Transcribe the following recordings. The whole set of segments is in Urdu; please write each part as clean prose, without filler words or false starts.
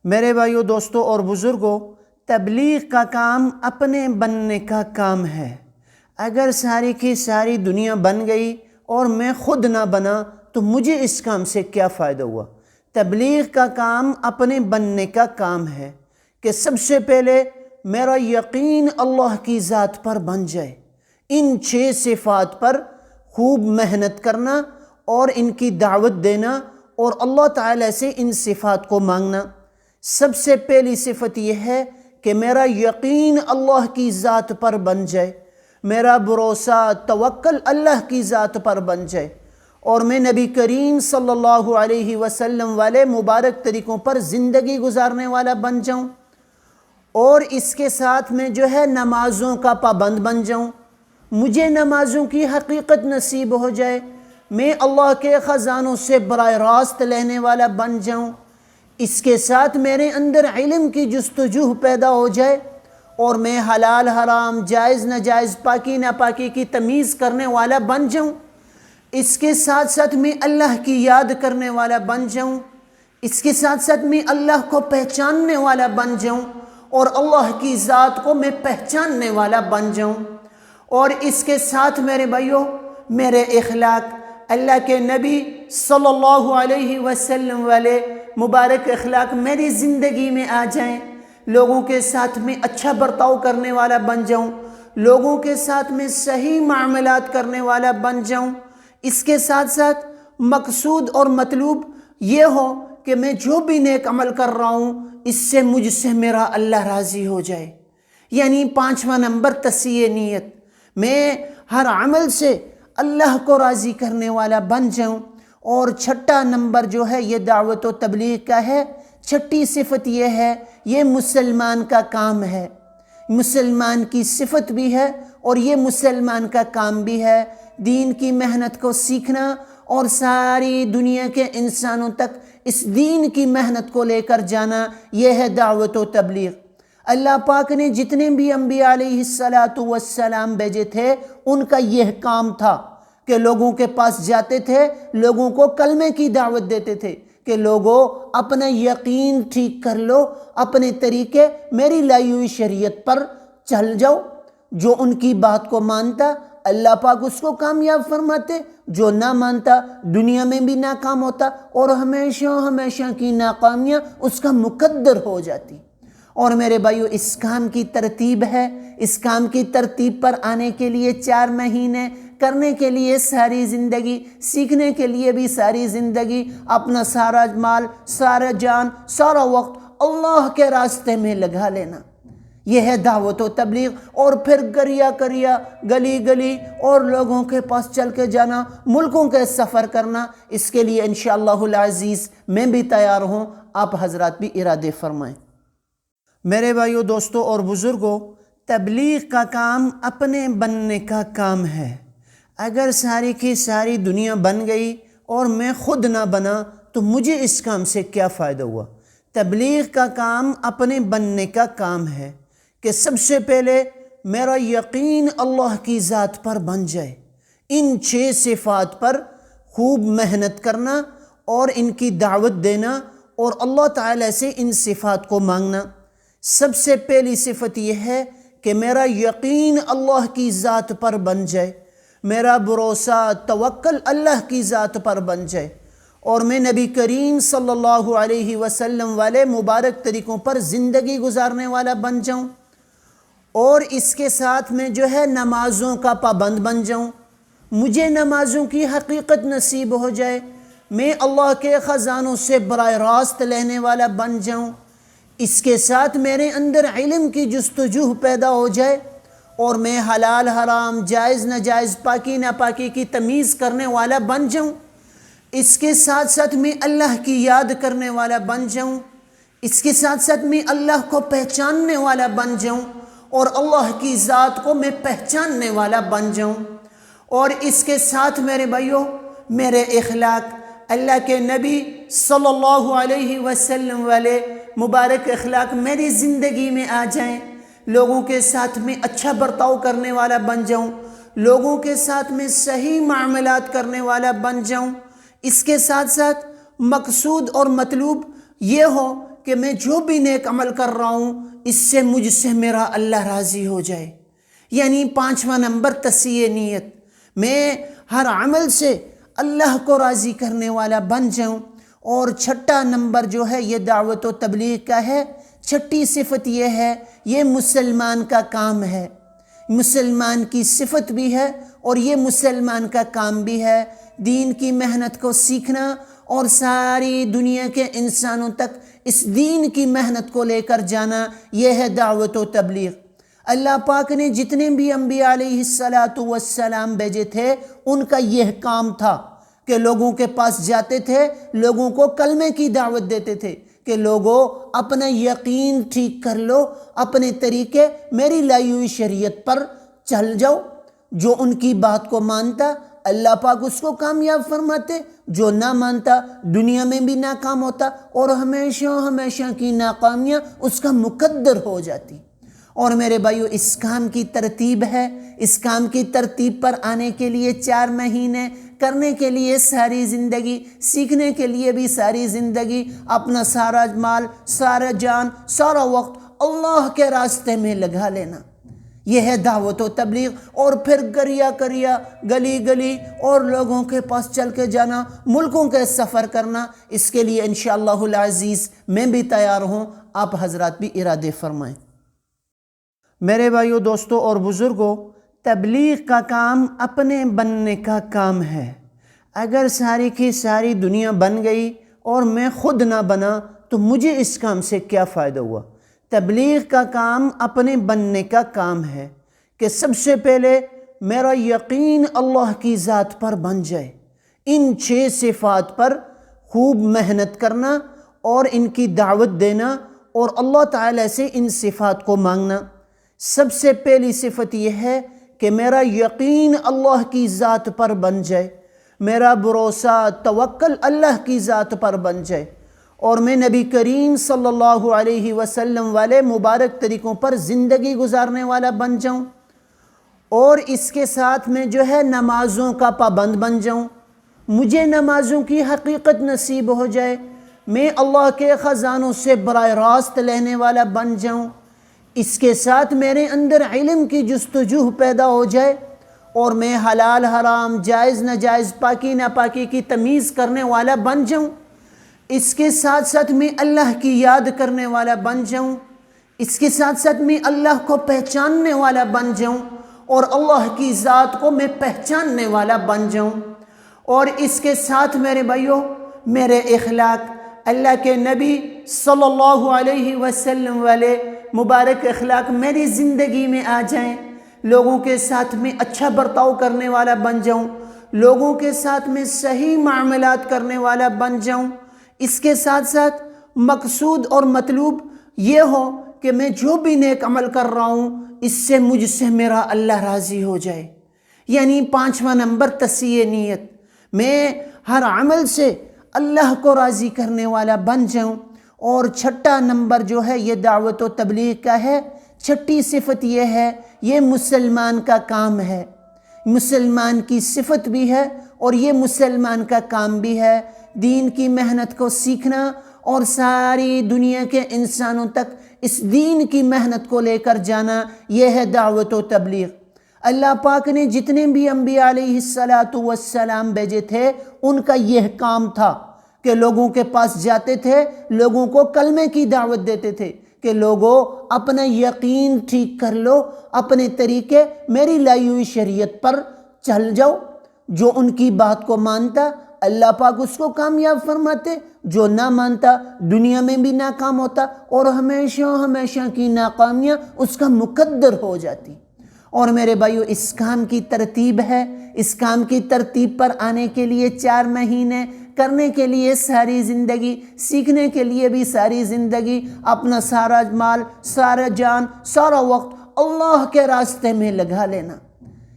میرے بھائیوں، دوستوں اور بزرگوں، تبلیغ کا کام اپنے بننے کا کام ہے۔ اگر ساری کی ساری دنیا بن گئی اور میں خود نہ بنا تو مجھے اس کام سے کیا فائدہ ہوا؟ تبلیغ کا کام اپنے بننے کا کام ہے کہ سب سے پہلے میرا یقین اللہ کی ذات پر بن جائے، ان 6 صفات پر خوب محنت کرنا اور ان کی دعوت دینا اور اللہ تعالیٰ سے ان صفات کو مانگنا۔ سب سے پہلی صفت یہ ہے کہ میرا یقین اللہ کی ذات پر بن جائے، میرا بھروسہ توکل اللہ کی ذات پر بن جائے، اور میں نبی کریم صلی اللہ علیہ وسلم والے مبارک طریقوں پر زندگی گزارنے والا بن جاؤں، اور اس کے ساتھ میں نمازوں کا پابند بن جاؤں، مجھے نمازوں کی حقیقت نصیب ہو جائے، میں اللہ کے خزانوں سے براہ راست لینے والا بن جاؤں، اس کے ساتھ میرے اندر علم کی جستجو پیدا ہو جائے اور میں حلال حرام جائز ناجائز پاکی ناپاکی کی تمیز کرنے والا بن جاؤں، اس کے ساتھ ساتھ میں اللہ کی یاد کرنے والا بن جاؤں، اس کے ساتھ ساتھ میں اللہ کو پہچاننے والا بن جاؤں اور اللہ کی ذات کو میں پہچاننے والا بن جاؤں، اور اس کے ساتھ میرے بھائیوں میرے اخلاق اللہ کے نبی صلی اللہ علیہ وسلم والے مبارک اخلاق میری زندگی میں آ جائیں، لوگوں کے ساتھ میں اچھا برتاؤ کرنے والا بن جاؤں، لوگوں کے ساتھ میں صحیح معاملات کرنے والا بن جاؤں، اس کے ساتھ ساتھ مقصود اور مطلوب یہ ہو کہ میں جو بھی نیک عمل کر رہا ہوں اس سے مجھ سے میرا اللہ راضی ہو جائے، یعنی 5واں نمبر تصحیح نیت، میں ہر عمل سے اللہ کو راضی کرنے والا بن جاؤں، اور 6واں نمبر یہ دعوت و تبلیغ کا ہے، 6ٹھی صفت یہ ہے، یہ مسلمان کا کام ہے، مسلمان کی صفت بھی ہے اور یہ مسلمان کا کام بھی ہے، دین کی محنت کو سیکھنا اور ساری دنیا کے انسانوں تک اس دین کی محنت کو لے کر جانا، یہ ہے دعوت و تبلیغ۔ اللہ پاک نے جتنے بھی انبیاء علیہ السلام بھیجے تھے ان کا یہ کام تھا کہ لوگوں کے پاس جاتے تھے، لوگوں کو کلمے کی دعوت دیتے تھے کہ لوگوں اپنا یقین ٹھیک کر لو، اپنے طریقے میری لائی ہوئی شریعت پر چل جاؤ، جو ان کی بات کو مانتا اللہ پاک اس کو کامیاب فرماتے، جو نہ مانتا دنیا میں بھی ناکام ہوتا اور ہمیشہ کی ناکامیاں اس کا مقدر ہو جاتی۔ اور میرے بھائیو اس کام کی ترتیب ہے، اس کام کی ترتیب پر آنے کے لیے 4 مہینے، کرنے کے لیے ساری زندگی، سیکھنے کے لیے بھی ساری زندگی، اپنا سارا مال، سارا جان، سارا وقت اللہ کے راستے میں لگا لینا، یہ ہے دعوت و تبلیغ۔ اور پھر کریا گلی گلی اور لوگوں کے پاس چل کے جانا، ملکوں کے سفر کرنا، اس کے لیے انشاءاللہ العزیز میں بھی تیار ہوں، آپ حضرات بھی ارادے فرمائیں۔ میرے بھائیوں، دوستوں اور بزرگوں، تبلیغ کا کام اپنے بننے کا کام ہے۔ اگر ساری کی ساری دنیا بن گئی اور میں خود نہ بنا تو مجھے اس کام سے کیا فائدہ ہوا؟ تبلیغ کا کام اپنے بننے کا کام ہے کہ سب سے پہلے میرا یقین اللہ کی ذات پر بن جائے، ان 6 صفات پر خوب محنت کرنا اور ان کی دعوت دینا اور اللہ تعالیٰ سے ان صفات کو مانگنا۔ سب سے پہلی صفت یہ ہے کہ میرا یقین اللہ کی ذات پر بن جائے، میرا بھروسہ توکل اللہ کی ذات پر بن جائے، اور میں نبی کریم صلی اللہ علیہ وسلم والے مبارک طریقوں پر زندگی گزارنے والا بن جاؤں، اور اس کے ساتھ میں نمازوں کا پابند بن جاؤں، مجھے نمازوں کی حقیقت نصیب ہو جائے، میں اللہ کے خزانوں سے براہ راست لینے والا بن جاؤں، اس کے ساتھ میرے اندر علم کی جستجو پیدا ہو جائے اور میں حلال حرام جائز ناجائز پاکی ناپاکی کی تمیز کرنے والا بن جاؤں، اس کے ساتھ ساتھ میں اللہ کی یاد کرنے والا بن جاؤں، اس کے ساتھ ساتھ میں اللہ کو پہچاننے والا بن جاؤں اور اللہ کی ذات کو میں پہچاننے والا بن جاؤں، اور اس کے ساتھ میرے بھائیوں میرے اخلاق اللہ کے نبی صلی اللہ علیہ وسلم والے مبارک اخلاق میری زندگی میں آ جائیں، لوگوں کے ساتھ میں اچھا برتاؤ کرنے والا بن جاؤں، لوگوں کے ساتھ میں صحیح معاملات کرنے والا بن جاؤں، اس کے ساتھ ساتھ مقصود اور مطلوب یہ ہو کہ میں جو بھی نیک عمل کر رہا ہوں اس سے مجھ سے میرا اللہ راضی ہو جائے۔ یعنی 5واں نمبر تصحیح نیت، میں ہر عمل سے اللہ کو راضی کرنے والا بن جاؤں۔ اور 6واں نمبر جو ہے یہ دعوت و تبلیغ کا ہے۔ 6ٹھی صفت یہ ہے، یہ مسلمان کا کام ہے، مسلمان کی صفت بھی ہے اور یہ مسلمان کا کام بھی ہے۔ دین کی محنت کو سیکھنا اور ساری دنیا کے انسانوں تک اس دین کی محنت کو لے کر جانا، یہ ہے دعوت و تبلیغ۔ اللہ پاک نے جتنے بھی انبیاء علیہ السلام بھیجے تھے ان کا یہ کام تھا کہ لوگوں کے پاس جاتے تھے، لوگوں کو کلمے کی دعوت دیتے تھے کہ لوگوں اپنا یقین ٹھیک کر لو، اپنے طریقے میری لائی ہوئی شریعت پر چل جاؤ۔ جو ان کی بات کو مانتا اللہ پاک اس کو کامیاب فرماتے، جو نہ مانتا دنیا میں بھی ناکام ہوتا اور ہمیشہ کی ناکامیاں اس کا مقدر ہو جاتی۔ اور میرے بھائیو، اس کام کی ترتیب ہے، اس کام کی ترتیب پر آنے کے لیے 4 مہینے، کرنے کے لیے ساری زندگی، سیکھنے کے لیے بھی ساری زندگی، اپنا سارا مال، سارا جان، سارا وقت اللہ کے راستے میں لگا لینا، یہ ہے دعوت و تبلیغ۔ اور پھر کریا گلی گلی اور لوگوں کے پاس چل کے جانا، ملکوں کے سفر کرنا۔ اس کے لیے انشاءاللہ العزیز میں بھی تیار ہوں، آپ حضرات بھی ارادے فرمائیں۔ میرے بھائیو، دوستو اور بزرگوں، تبلیغ کا کام اپنے بننے کا کام ہے۔ اگر ساری کی ساری دنیا بن گئی اور میں خود نہ بنا تو مجھے اس کام سے کیا فائدہ ہوا؟ تبلیغ کا کام اپنے بننے کا کام ہے کہ سب سے پہلے میرا یقین اللہ کی ذات پر بن جائے، ان 6 صفات پر خوب محنت کرنا اور ان کی دعوت دینا اور اللہ تعالیٰ سے ان صفات کو مانگنا۔ سب سے پہلی صفت یہ ہے کہ میرا یقین اللہ کی ذات پر بن جائے، میرا بھروسہ توکل اللہ کی ذات پر بن جائے، اور میں نبی کریم صلی اللہ علیہ وسلم والے مبارک طریقوں پر زندگی گزارنے والا بن جاؤں، اور اس کے ساتھ میں جو ہے نمازوں کا پابند بن جاؤں، مجھے نمازوں کی حقیقت نصیب ہو جائے، میں اللہ کے خزانوں سے براہ راست لینے والا بن جاؤں۔ اس کے ساتھ میرے اندر علم کی جستجو پیدا ہو جائے اور میں حلال حرام، جائز ناجائز، پاکی ناپاکی کی تمیز کرنے والا بن جاؤں۔ اس کے ساتھ ساتھ میں اللہ کی یاد کرنے والا بن جاؤں، اس کے ساتھ ساتھ میں اللہ کو پہچاننے والا بن جاؤں اور اللہ کی ذات کو میں پہچاننے والا بن جاؤں۔ اور اس کے ساتھ میرے بھائیوں، میرے اخلاق اللہ کے نبی صلی اللہ علیہ وسلم والے مبارک اخلاق میری زندگی میں آ جائیں، لوگوں کے ساتھ میں اچھا برتاؤ کرنے والا بن جاؤں، لوگوں کے ساتھ میں صحیح معاملات کرنے والا بن جاؤں۔ اس کے ساتھ ساتھ مقصود اور مطلوب یہ ہو کہ میں جو بھی نیک عمل کر رہا ہوں اس سے مجھ سے میرا اللہ راضی ہو جائے۔ یعنی 5واں نمبر تصحیح نیت، میں ہر عمل سے اللہ کو راضی کرنے والا بن جاؤں۔ اور 6واں نمبر جو ہے یہ دعوت و تبلیغ کا ہے۔ 6ٹھی صفت یہ ہے، یہ مسلمان کا کام ہے، مسلمان کی صفت بھی ہے اور یہ مسلمان کا کام بھی ہے۔ دین کی محنت کو سیکھنا اور ساری دنیا کے انسانوں تک اس دین کی محنت کو لے کر جانا، یہ ہے دعوت و تبلیغ۔ اللہ پاک نے جتنے بھی انبیاء علیہ السلام بھیجے تھے ان کا یہ کام تھا کہ لوگوں کے پاس جاتے تھے، لوگوں کو کلمے کی دعوت دیتے تھے کہ لوگوں اپنا یقین ٹھیک کر لو، اپنے طریقے میری لائی ہوئی شریعت پر چل جاؤ۔ جو ان کی بات کو مانتا اللہ پاک اس کو کامیاب فرماتے، جو نہ مانتا دنیا میں بھی ناکام ہوتا اور ہمیشہ کی ناکامیاں اس کا مقدر ہو جاتی۔ اور میرے بھائیو، اس کام کی ترتیب ہے، اس کام کی ترتیب پر آنے کے لیے 4 مہینے، کرنے کے لیے ساری زندگی، سیکھنے کے لیے بھی ساری زندگی، اپنا سارا مال، سارا جان، سارا وقت اللہ کے راستے میں لگا لینا،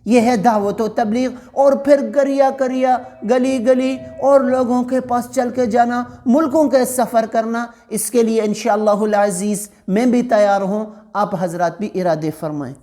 یہ ہے دعوت و تبلیغ۔ اور پھر کریا گلی گلی اور لوگوں کے پاس چل کے جانا، ملکوں کے سفر کرنا۔ اس کے لیے انشاءاللہ العزیز میں بھی تیار ہوں، آپ حضرات بھی ارادے فرمائیں۔